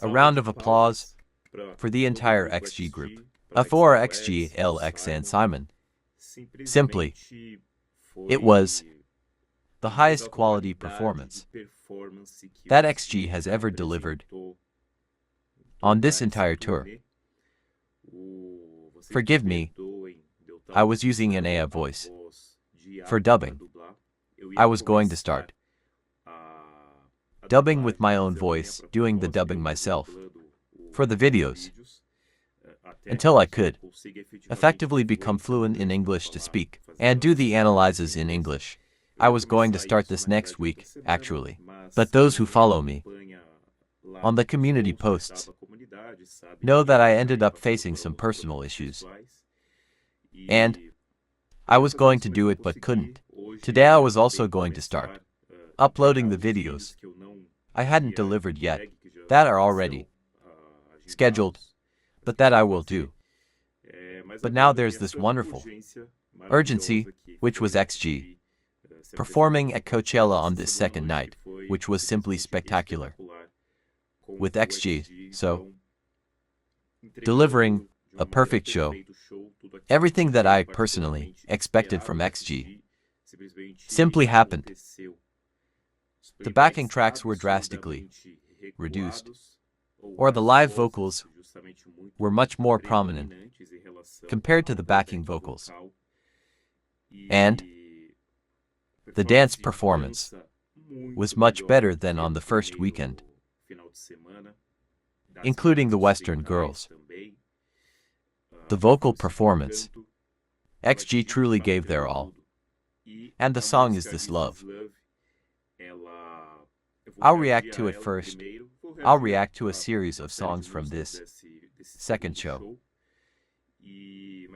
A round of applause for the entire XG group. For XG, LX, and Simon. Simply, it was the highest quality performance that XG has ever delivered on this entire tour. Forgive me, I was using an AI voice for dubbing. I was going to start dubbing with my own voice, doing the dubbing myself for the videos, until I could effectively become fluent in English to speak and do the analyses in English. I was going to start this next week, actually, but those who follow me on the community posts know that I ended up facing some personal issues, and I was going to do it but couldn't. Today I was also going to start uploading the videos I hadn't delivered yet, that are already scheduled, but that I will do. But now there's this wonderful urgency, which was XG performing at Coachella on this second night, which was simply spectacular. With XG, so delivering a perfect show, everything that I personally expected from XG simply happened. The backing tracks were drastically reduced, or the live vocals were much more prominent compared to the backing vocals. And the dance performance was much better than on the first weekend, including the Western girls. The vocal performance, XG truly gave their all. And the song is This Love. I'll react to it first. I'll react to a series of songs from this second show.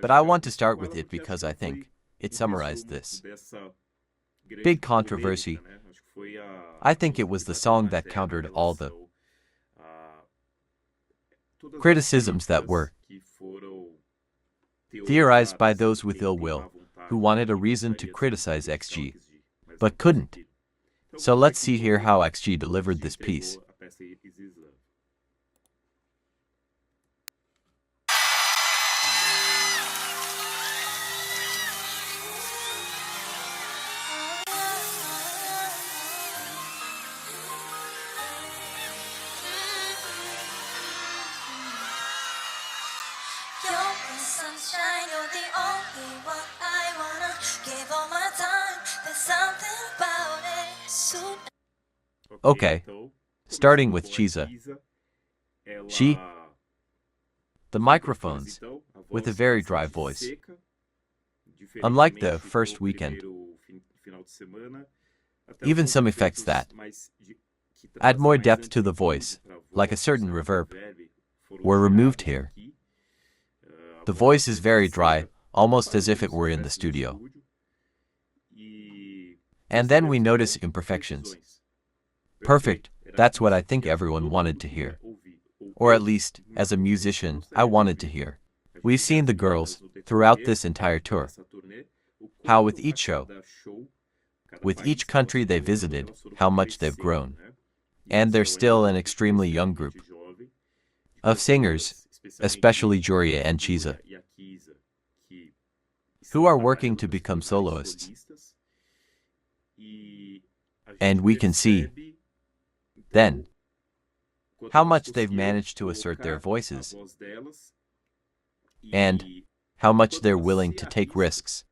But I want to start with it because I think it summarized this big controversy. I think it was the song that countered all the criticisms that were theorized by those with ill will who wanted a reason to criticize XG, but couldn't. So let's see here how XG delivered this piece. Sunshine, you're the only one I wanna give all my time. There's something about it. Soon. Okay, starting with Chisa. The microphones, with a very dry voice. Unlike the first weekend, even some effects that add more depth to the voice, like a certain reverb, were removed here. The voice is very dry, almost as if it were in the studio. And then we notice imperfections. Perfect, that's what I think everyone wanted to hear. Or at least, as a musician, I wanted to hear. We've seen the girls, throughout this entire tour, how with each show, with each country they visited, how much they've grown. And they're still an extremely young group of singers, especially Juria and Chisa, who are working to become soloists. And we can see, then, how much they've managed to assert their voices, and how much they're willing to take risks.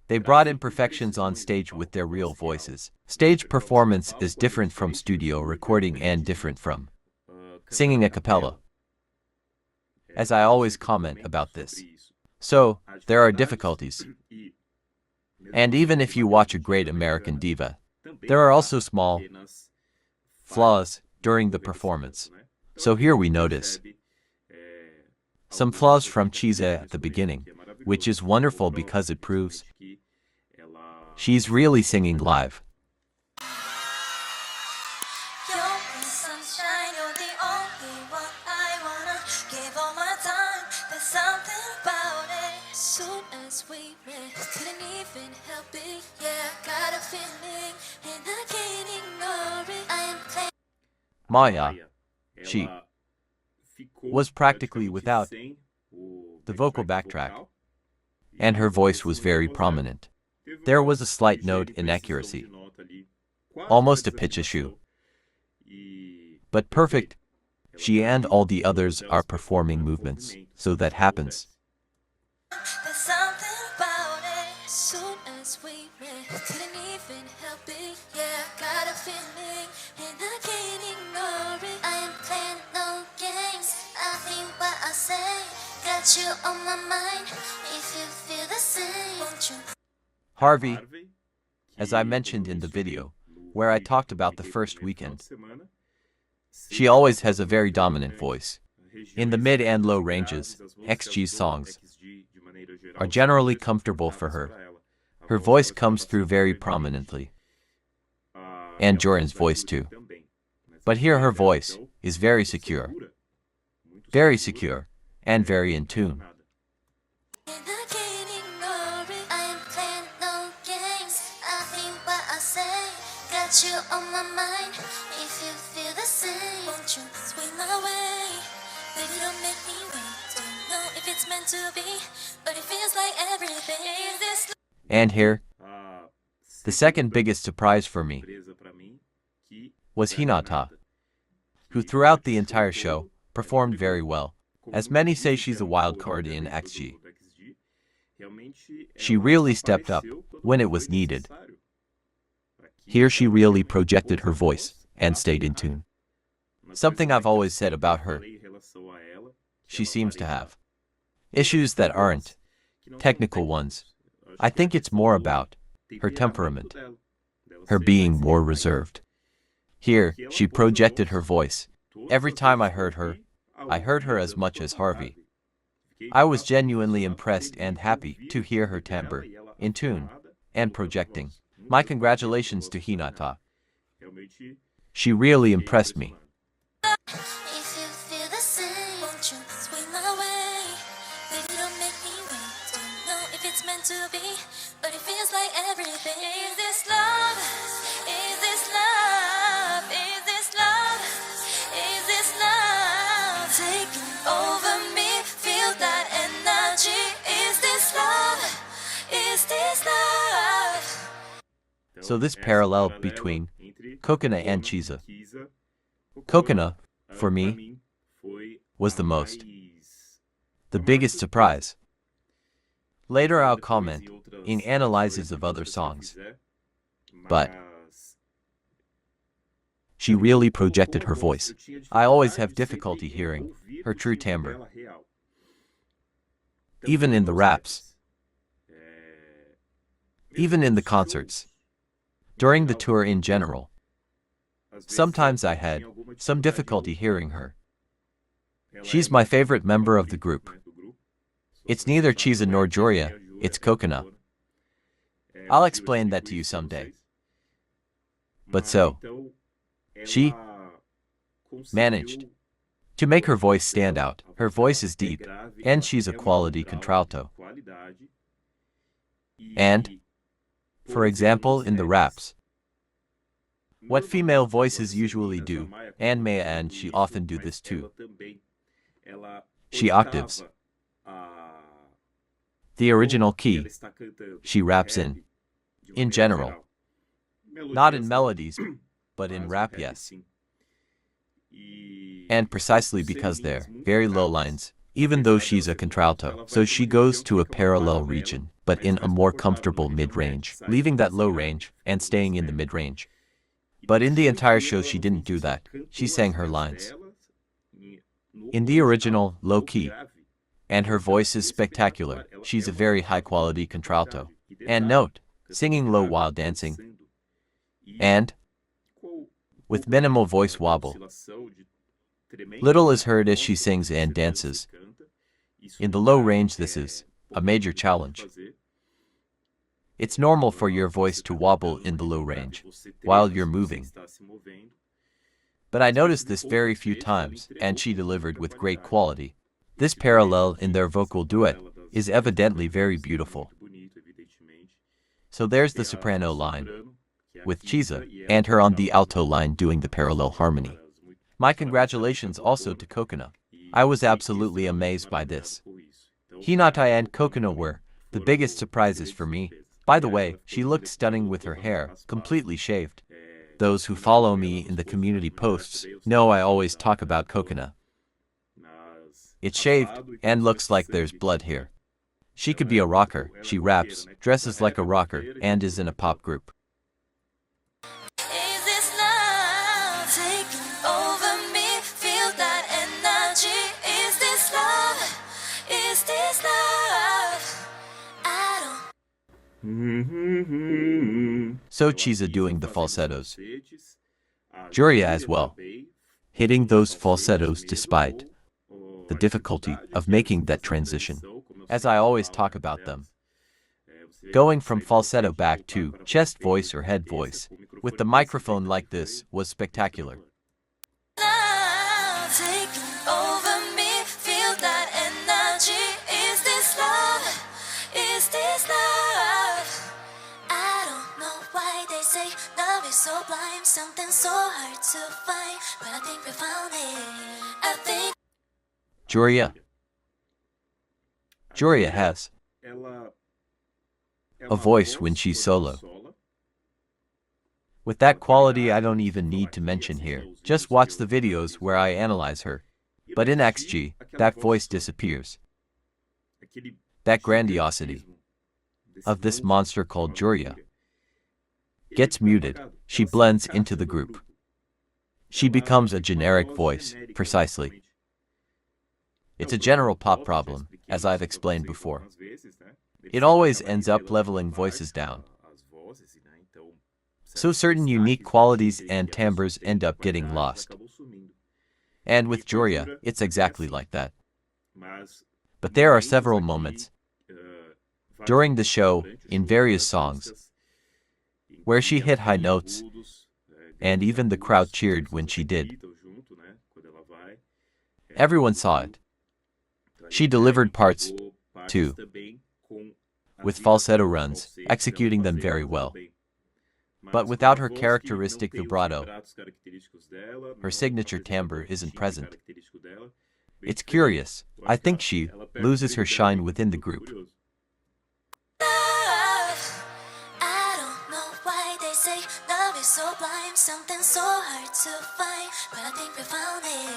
They brought imperfections on stage with their real voices. Stage performance is different from studio recording and different from singing a cappella, as I always comment about this. So, there are difficulties. And even if you watch a great American diva, there are also small flaws during the performance. So here we notice some flaws from Chisa at the beginning, which is wonderful because it proves she's really singing live. Maya, she was practically without the vocal backtrack, and her voice was very prominent. There was a slight note inaccuracy, almost a pitch issue, but perfect. She and all the others are performing movements, so that happens. There's something about it. As soon as we met, I couldn't even help it. Yeah, I got a feeling, and I can't ignore it. I am playing no games. I think what I say. Got you on my mind. If you feel the same, won't you? Harvey, as I mentioned in the video, where I talked about the first weekend, she always has a very dominant voice. In the mid and low ranges, XG's songs are generally comfortable for her. Her voice comes through very prominently, and Jurin's voice too. But here her voice is very secure, and very in tune. And I can't ignore it. I am playing no games. I think what I say. Got you on my mind. If you feel the same, won't you swing my way? Baby, don't make me wait. Don't know if it's meant to be, but it feels like everything is this. And here, the second biggest surprise for me was Hinata, who throughout the entire show performed very well. As many say, she's a wild card in XG. She really stepped up when it was needed. Here she really projected her voice and stayed in tune. Something I've always said about her, she seems to have issues that aren't technical ones. I think it's more about her temperament, her being more reserved. Here, she projected her voice. Every time I heard her as much as Harvey. I was genuinely impressed and happy to hear her timbre, in tune, and projecting. My congratulations to Hinata. She really impressed me. If you feel the same, won't you swing my way? Baby, don't make me wait. Don't know if it's meant to be, but it feels like everything. Is this love? Is this love? Is this love? Is this love? Taking over me, feel that energy. Is this love? Is this love? So this parallel between Cocona and Chisa. Cocona, for me, was the biggest surprise. Later I'll comment in analyses of other songs, but she really projected her voice. I always have difficulty hearing her true timbre, even in the raps, even in the concerts, during the tour in general. Sometimes I had some difficulty hearing her. She's my favorite member of the group. It's neither Chisa nor Juria, it's Cocona. I'll explain that to you someday. But so, she managed to make her voice stand out. Her voice is deep, and she's a quality contralto. And, for example, in the raps, what female voices usually do, and Maya and she often do this too, she octaves the original key she raps in general. Not in melodies, but in rap, yes. And precisely because they're very low lines, even though she's a contralto, so she goes to a parallel region, but in a more comfortable mid-range, leaving that low range and staying in the mid-range. But in the entire show she didn't do that. She sang her lines in the original, low key, and her voice is spectacular. She's a very high-quality contralto. And note, singing low while dancing, and with minimal voice wobble. Little is heard as she sings and dances. In the low range this is a major challenge. It's normal for your voice to wobble in the low range while you're moving. But I noticed this very few times, and she delivered with great quality. This parallel in their vocal duet is evidently very beautiful. So there's the soprano line, with Chisa, and her on the alto line doing the parallel harmony. My congratulations also to Cocona. I was absolutely amazed by this. Hinata and Cocona were the biggest surprises for me. By the way, she looked stunning with her hair completely shaved. Those who follow me in the community posts know I always talk about Cocona. It's shaved and looks like there's blood here. She could be a rocker. She raps, dresses like a rocker, and is in a pop group. Is this love taking over me? Feel that energy. Is this love? Is this love? I don't. So Chisa doing the falsettos. Juria as well, hitting those falsettos despite the difficulty of making that transition, as I always talk about them. Going from falsetto back to chest voice or head voice with the microphone like this was spectacular. Love taking over me. Feel that energy. Is this love? Is this love? I don't know why they say love is so blind, something so hard to find, but I think we found it. I think Juria has a voice when she's solo. With that quality I don't even need to mention here. Just watch the videos where I analyze her. But in XG, that voice disappears. That grandiosity of this monster called Juria gets muted. She blends into the group. She becomes a generic voice, precisely. It's a general pop problem, as I've explained before. It always ends up leveling voices down. So certain unique qualities and timbres end up getting lost. And with Juria, it's exactly like that. But there are several moments during the show, in various songs, where she hit high notes, and even the crowd cheered when she did. Everyone saw it. She delivered parts, too, with falsetto runs, executing them very well. But without her characteristic vibrato, her signature timbre isn't present. It's curious. I think she loses her shine within the group. love. I don't know why they say love is so blind, something so hard to find, but I think we found it.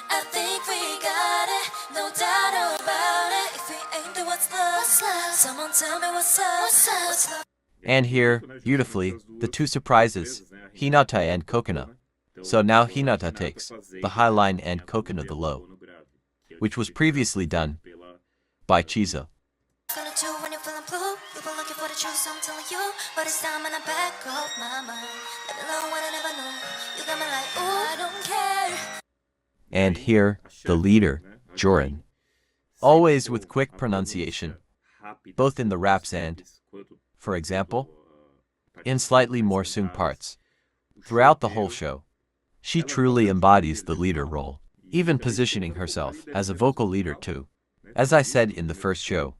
I think we got it, no doubt about it. If we ain't do what's love, someone tell me what's up, what's love. And here, beautifully, the two surprises, Hinata and Cocona. So now Hinata takes the high line and Cocona the low, which was previously done by Chisa. Gonna do when you're feeling blue. You were looking for the truth, so I'm telling you. But it's time in the back of my mind. Let me know when I never knew. You got me like, ooh, I don't care. And here, the leader, Jurin. Always with quick pronunciation, both in the raps and, for example, in slightly more sung parts. Throughout the whole show, she truly embodies the leader role, even positioning herself as a vocal leader too. As I said in the first show,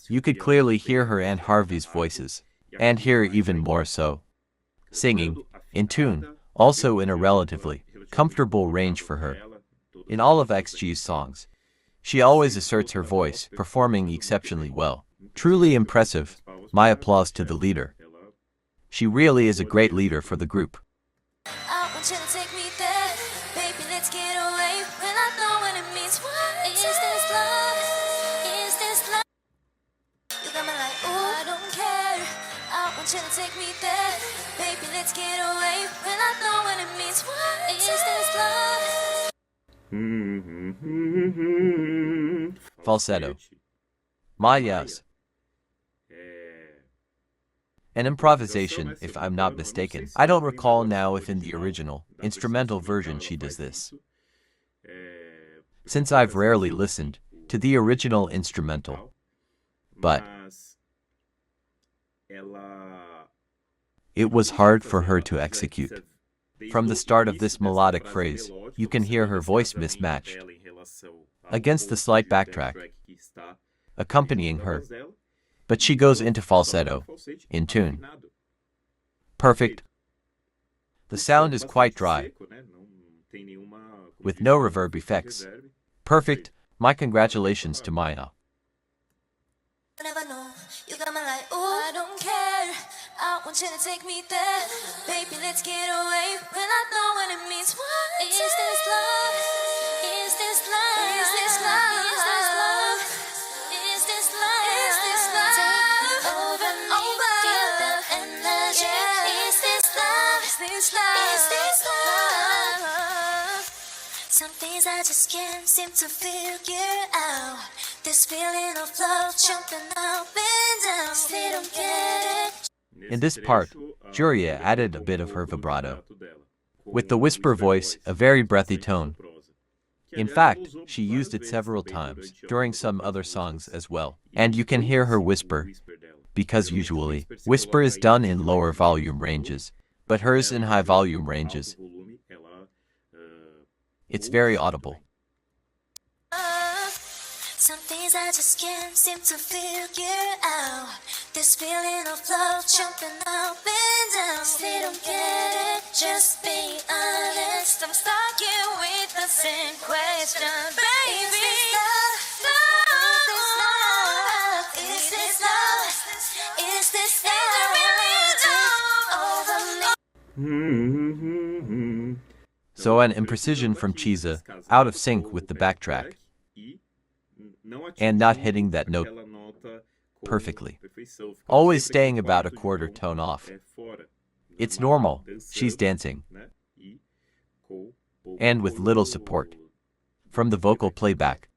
you could clearly hear her and Harvey's voices, and hear even more so. Singing, in tune, also in a relatively comfortable range for her. In all of XG's songs, she always asserts her voice, performing exceptionally well. Truly impressive. My applause to the leader. She really is a great leader for the group. I want you to take me there. Baby, let's get away. When I know what it means. What is this love? Is this love? You got me like, ooh, I don't care. I want you to take me there. Baby, let's get away. When I know what it means. What is this love? Falsetto. My yes. An improvisation, if I'm not mistaken. I don't recall now if in the original, instrumental version she does this, since I've rarely listened to the original instrumental. But it was hard for her to execute. From the start of this melodic phrase, you can hear her voice mismatched against the slight backtrack accompanying her. But she goes into falsetto, in tune. Perfect. The sound is quite dry, with no reverb effects. Perfect. My congratulations to Maya. Never know, you got my light, ooh, I don't care, I want you to take me there, baby, let's get away, when I know what it means, what is this love, is this love, is this love, is this love, is this love, is this love, take me over me, feel the energy, is this love, is this love, is this love, some things I just can't seem to figure out. This feeling of love jumping up and down, they don't get it. In this part, Juria added a bit of her vibrato. With the whisper voice, a very breathy tone. In fact, she used it several times during some other songs as well. And you can hear her whisper, because usually, whisper is done in lower volume ranges, but hers in high volume ranges. It's very audible. Some things I just can't seem to figure out. This feeling of love jumping up and down, they don't get it. Just be honest, I'm stuck here with the same question, baby. Is this love? Is this love? Is this really over me? So an imprecision from Chisa, out of sync with the backtrack, and not hitting that note perfectly. Always staying about a quarter tone off. It's normal, she's dancing. And with little support from the vocal playback.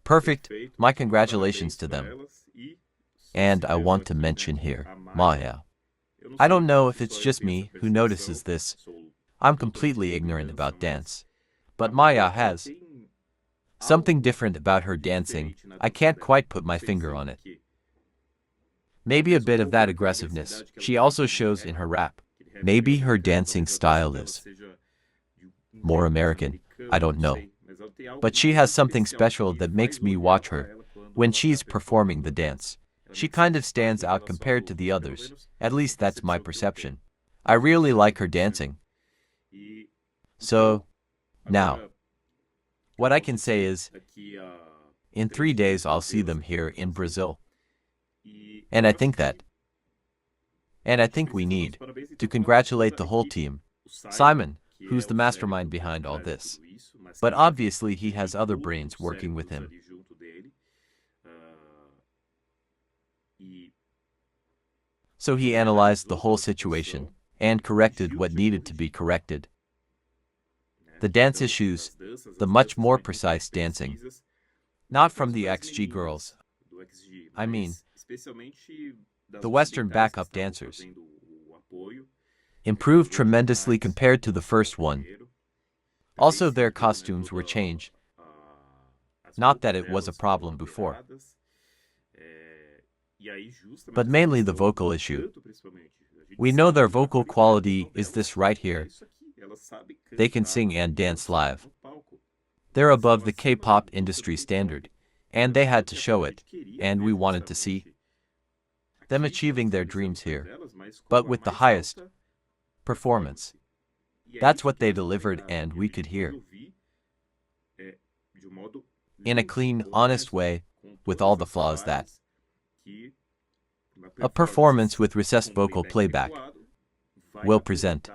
Perfect. My congratulations to them. And I want to mention here, Maya. I don't know if it's just me who notices this. I'm completely ignorant about dance. But Maya has something different about her dancing. I can't quite put my finger on it. Maybe a bit of that aggressiveness she also shows in her rap. Maybe her dancing style is more American. I don't know. But she has something special that makes me watch her when she's performing the dance. She kind of stands out compared to the others. At least that's my perception. I really like her dancing. So, now, what I can say is, in 3 days I'll see them here in Brazil. And I think we need to congratulate the whole team. Simon, who's the mastermind behind all this. But obviously he has other brains working with him. So he analyzed the whole situation and corrected what needed to be corrected. The dance issues, the much more precise dancing. Not from the XG girls. I mean, the Western backup dancers. Improved tremendously compared to the first one. Also their costumes were changed. Not that it was a problem before. But mainly the vocal issue. We know their vocal quality is this right here. They can sing and dance live. They're above the K-pop industry standard, and they had to show it, and we wanted to see them achieving their dreams here, but with the highest performance. That's what they delivered, and we could hear in a clean, honest way, with all the flaws that a performance with recessed vocal playback will present.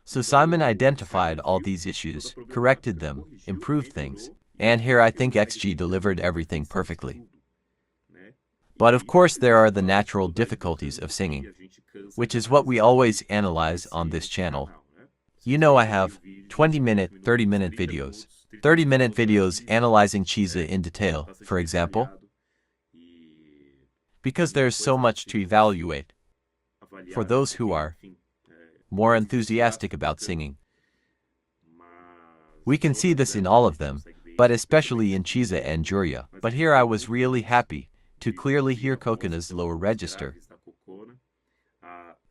So Simon identified all these issues, corrected them, improved things, and here I think XG delivered everything perfectly. But of course there are the natural difficulties of singing, which is what we always analyze on this channel. You know I have 20-minute, 30-minute videos, 30-minute videos analyzing Chisa in detail, for example, because there's so much to evaluate for those who are more enthusiastic about singing. We can see this in all of them, but especially in Chisa and Juria. But here I was really happy to clearly hear Cocona's lower register,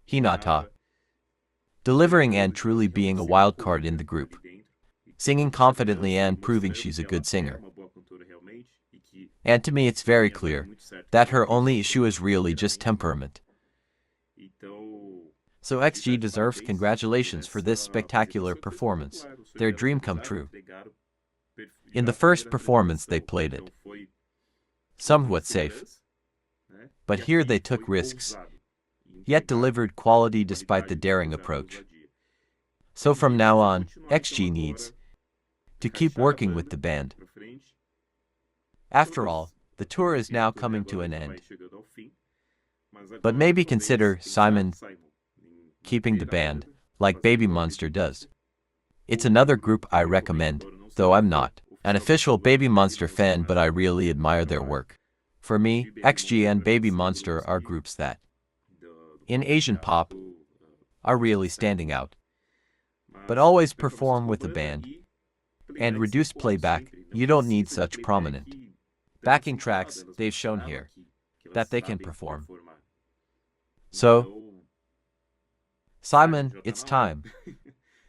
Hinata, delivering and truly being a wild card in the group, singing confidently and proving she's a good singer. And to me it's very clear that her only issue is really just temperament. So XG deserves congratulations for this spectacular performance, their dream come true. In the first performance they played it somewhat safe, but here they took risks, yet delivered quality despite the daring approach. So from now on, XG needs to keep working with the band. After all, the tour is now coming to an end. But maybe consider Simon keeping the band, like Baby Monster does. It's another group I recommend, though I'm not an official Baby Monster fan, but I really admire their work. For me, XG and Baby Monster are groups that, in Asian pop, are really standing out, but always perform with the band, and reduce playback. You don't need such prominent backing tracks. They've shown here that they can perform. So, Simon, it's time.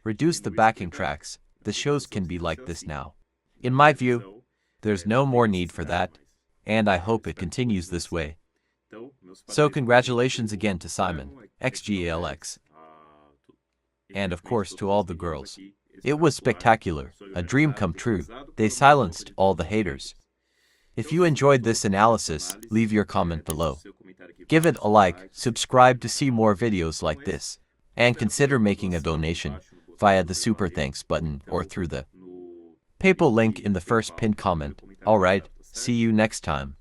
Reduce the backing tracks. The shows can be like this now. In my view, there's no more need for that, and I hope it continues this way. So congratulations again to Simon, XGALX, and of course to all the girls. It was spectacular, a dream come true. They silenced all the haters. If you enjoyed this analysis, leave your comment below. Give it a like, subscribe to see more videos like this, and consider making a donation via the super thanks button or through the PayPal link in the first pinned comment. Alright, see you next time.